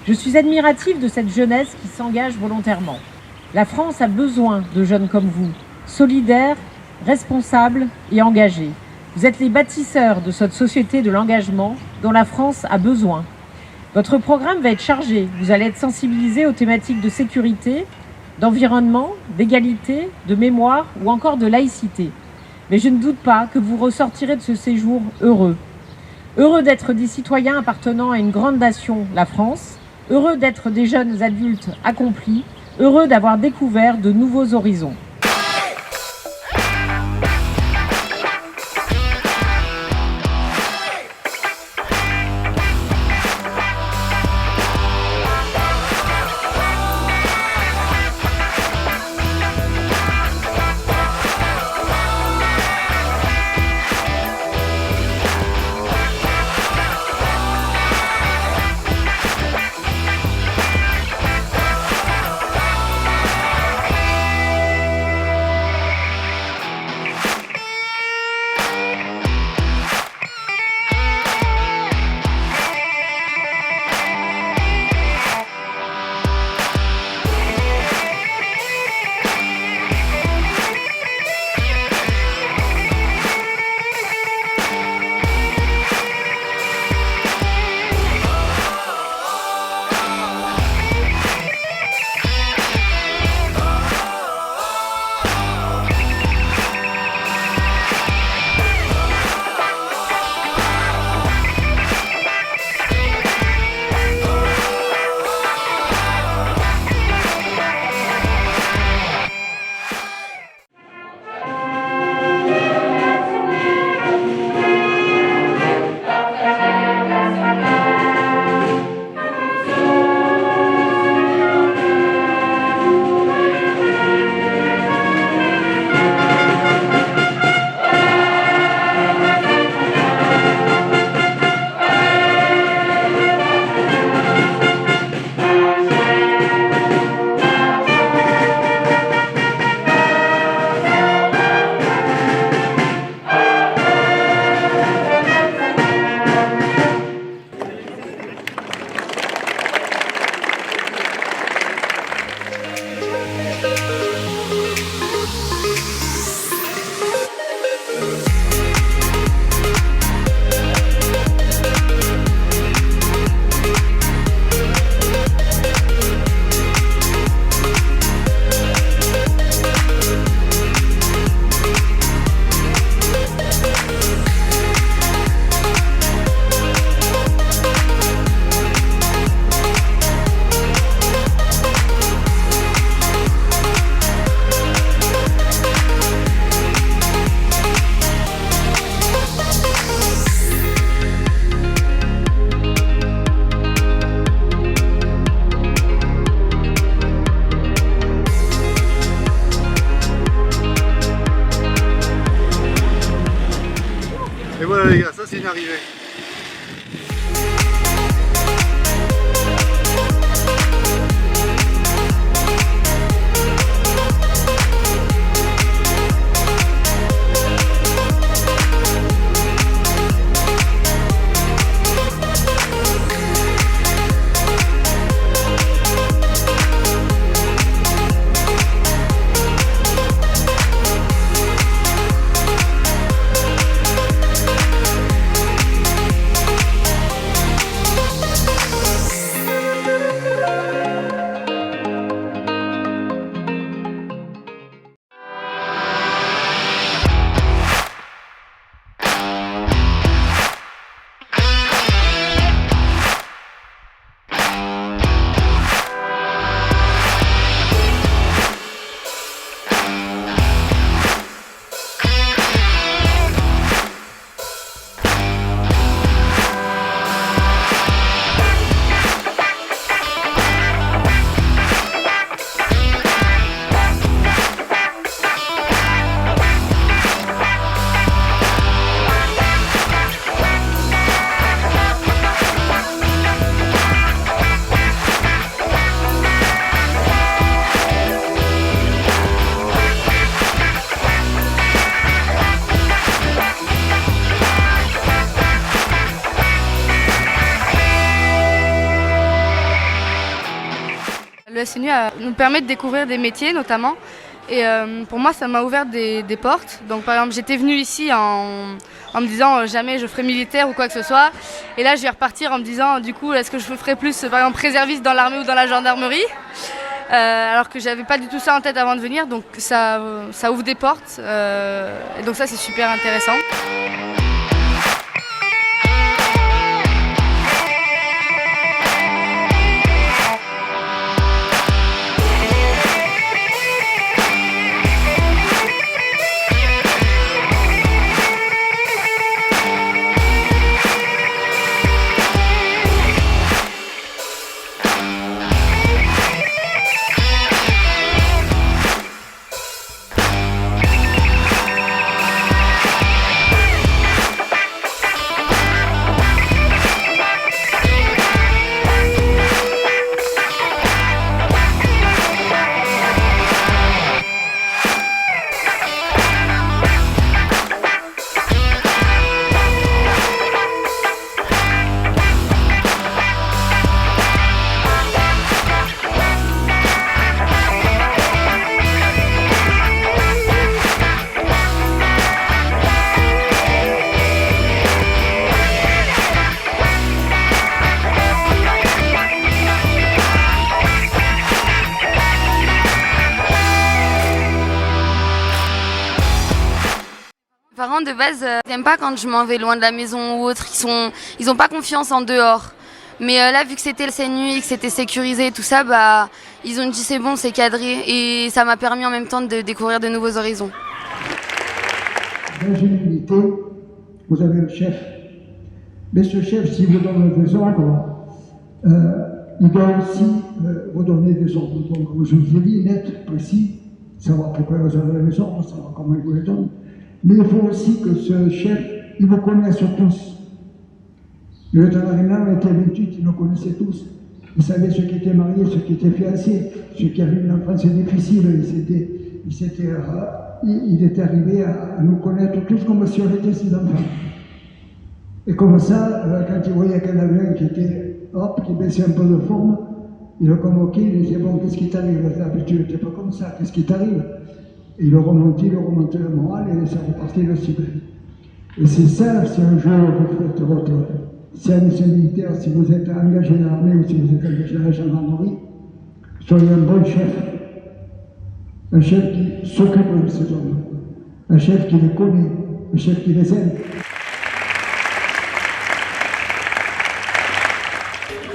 Je suis admirative de cette jeunesse qui s'engage volontairement. La France a besoin de jeunes comme vous, solidaires, responsables et engagés. Vous êtes les bâtisseurs de cette société de l'engagement dont la France a besoin. Votre programme va être chargé. Vous allez être sensibilisés aux thématiques de sécurité, d'environnement, d'égalité, de mémoire ou encore de laïcité. Mais je ne doute pas que vous ressortirez de ce séjour heureux. Heureux d'être des citoyens appartenant à une grande nation, la France. Heureux d'être des jeunes adultes accomplis. Heureux d'avoir découvert de nouveaux horizons. Et voilà les gars, ça c'est une arrivée. Le SNU nous permet de découvrir des métiers notamment. Et pour moi, ça m'a ouvert des portes. Donc par exemple, j'étais venue ici en me disant jamais je ferai militaire ou quoi que ce soit. Et là, je vais repartir en me disant du coup, est-ce que je ferai plus par exemple réserviste dans l'armée ou dans la gendarmerie alors que j'avais pas du tout ça en tête avant de venir. Donc ça ouvre des portes. Et donc ça, c'est super intéressant. Mes parents de base, ils n'aiment pas quand je m'en vais loin de la maison ou autre. Ils ont pas confiance en dehors. Mais là, vu que c'était le CNU, que c'était sécurisé, tout ça, ils ont dit c'est bon, c'est cadré. Et ça m'a permis en même temps de découvrir de nouveaux horizons. Dans une unité, vous avez le chef. Mais ce chef, s'il vous donne des ordres, il doit aussi vous donner des ordres. Donc, je vous ai dit, net, précis, savoir pourquoi vous avez les ordres, savoir comment il vous les donne. Mais il faut aussi que ce chef, il vous connaisse tous. Le lieutenant était habitué, il nous connaissait tous. Il savait ceux qui étaient mariés, ceux qui étaient fiancés, ceux qui arrivaient en France, c'est difficile. Il était arrivé à nous connaître tous comme si on était ses enfants. Et comme ça, quand il voyait qu'il y en avait un qui baissait un peu de forme, il le convoquait, il disait bon, qu'est-ce qui t'arrive? D'habitude, tu n'étais pas comme ça, qu'est-ce qui t'arrive? Et il le remontait le moral et ça repartait le cible. Et c'est ça, si un jour vous faites votre service militaire, si vous êtes engagé dans l'armée ou si vous êtes engagé dans la gendarmerie, soyez un bon chef. Un chef qui s'occupe de ces hommes. Un chef qui les connaît. Un chef qui les aime.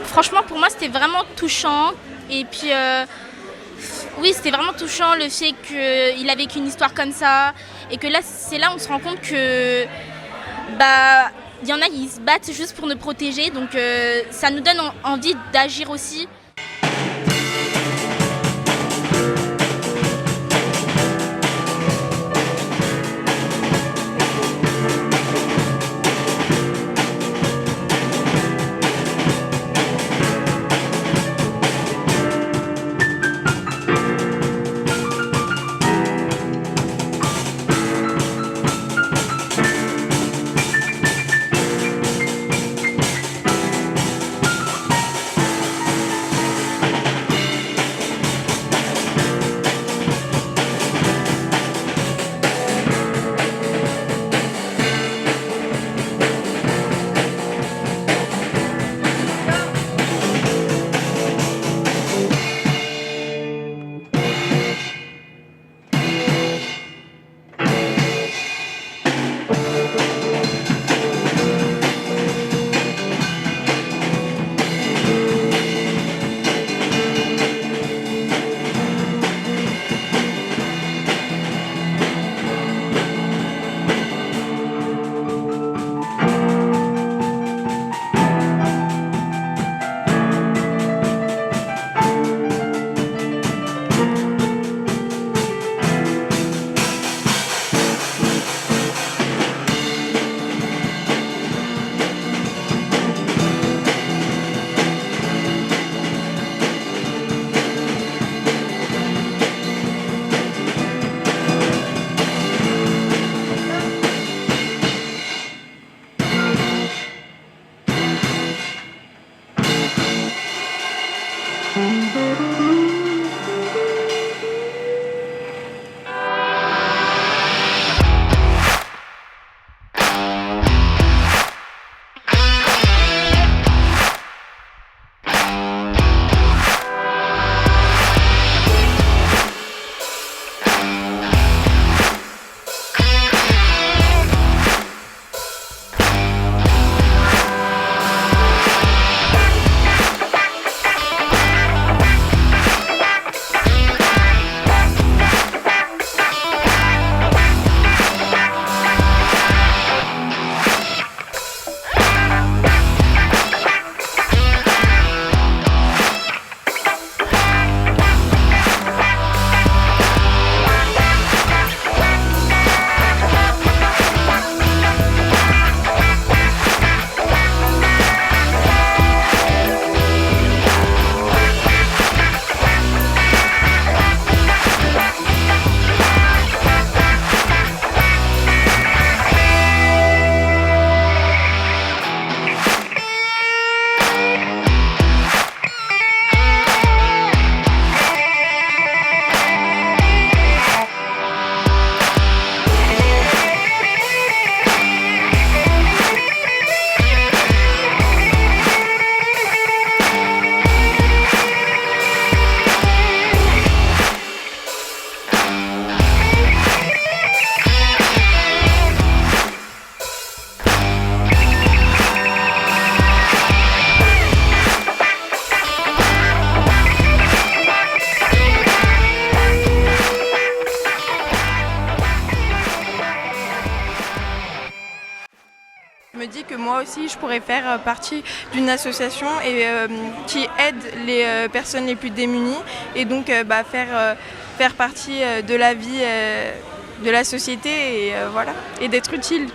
Franchement, pour moi, c'était vraiment touchant. Et puis, oui, c'était vraiment touchant le fait qu'il a vécu une histoire comme ça. Et que là, c'est là où on se rend compte que, il y en a qui se battent juste pour nous protéger. Donc, ça nous donne envie d'agir aussi. me dis que moi aussi je pourrais faire partie d'une association et qui aide les personnes les plus démunies et donc faire partie de la vie de la société et voilà, et d'être utile.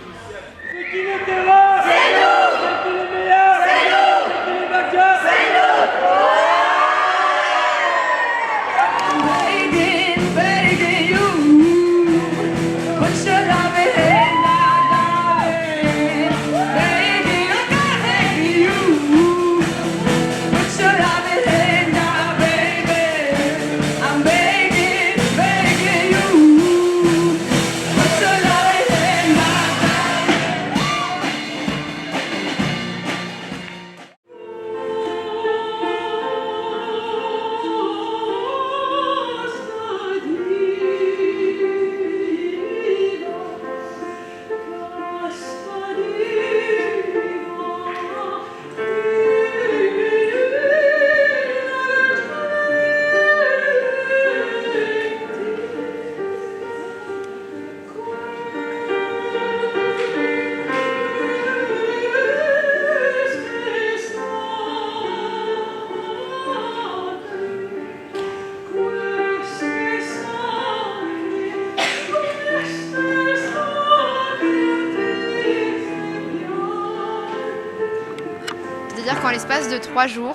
C'est-à-dire qu'en l'espace de 3 jours,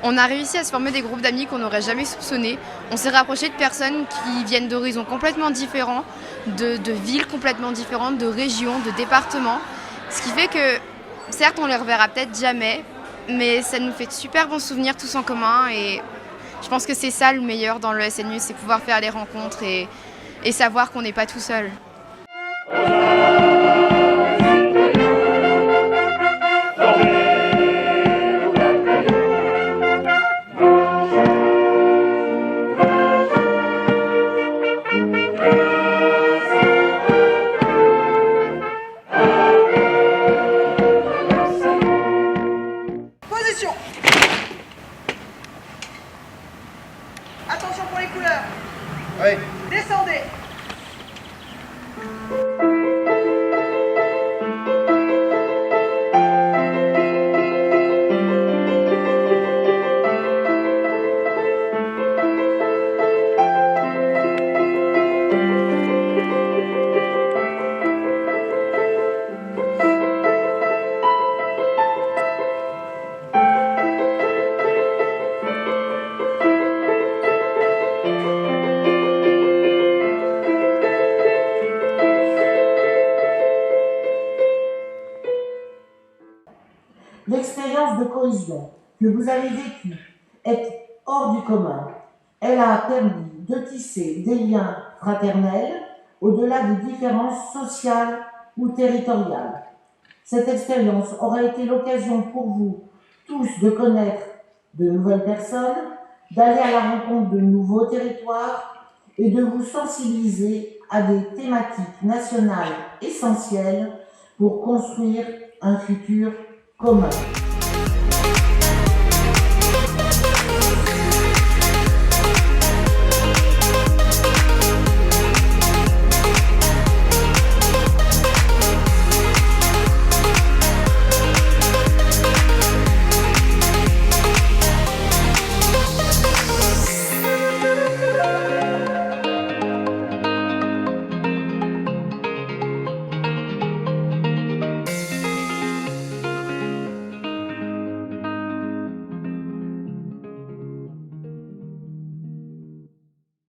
on a réussi à se former des groupes d'amis qu'on n'aurait jamais soupçonnés. On s'est rapproché de personnes qui viennent d'horizons complètement différents, de villes complètement différentes, de régions, de départements. Ce qui fait que, certes, on les reverra peut-être jamais, mais ça nous fait de super bons souvenirs tous en commun. Et je pense que c'est ça le meilleur dans le SNU, c'est pouvoir faire des rencontres et savoir qu'on n'est pas tout seul. Attention pour les couleurs. Oui. Descendez. L'expérience de cohésion que vous avez vécue est hors du commun. Elle a permis de tisser des liens fraternels au-delà des différences sociales ou territoriales. Cette expérience aura été l'occasion pour vous tous de connaître de nouvelles personnes, d'aller à la rencontre de nouveaux territoires et de vous sensibiliser à des thématiques nationales essentielles pour construire un futur commun.